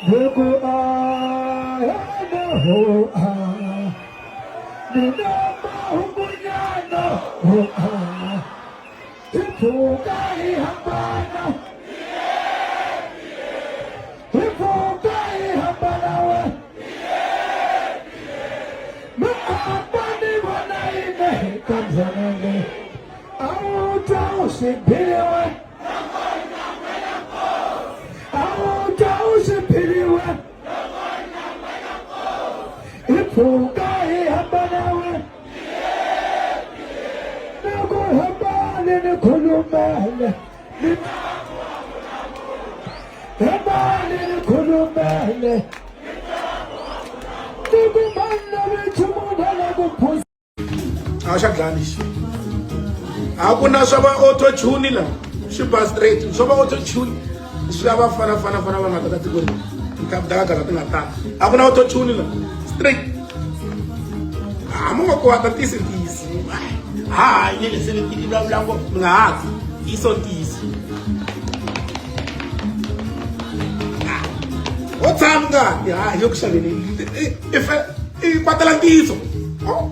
Logo ah, no ah, nina mahubuyano ah, ifugai hambana, ifugai hambana we, maabani wanaine kamzanane, auta usipiliwe, auta usipiliwe. Ifugai hambanawe, nago hambane ne kulumane, hambane ne kulumane, nago manna bichumuna nago pos. Ashadlanishi. Akuna swaba auto tune la. Shiba straight. Swaba auto tune. Swaba fana ba matata tikuri. Daga tinga. Akuna auto tune la. Straight. Amungo ko atatisi tisi. Ha, yele sele tiri bla bla ngo ngati. Iso tisi. Otsanga ya yokushaleni. If kwatalantiso. Oh.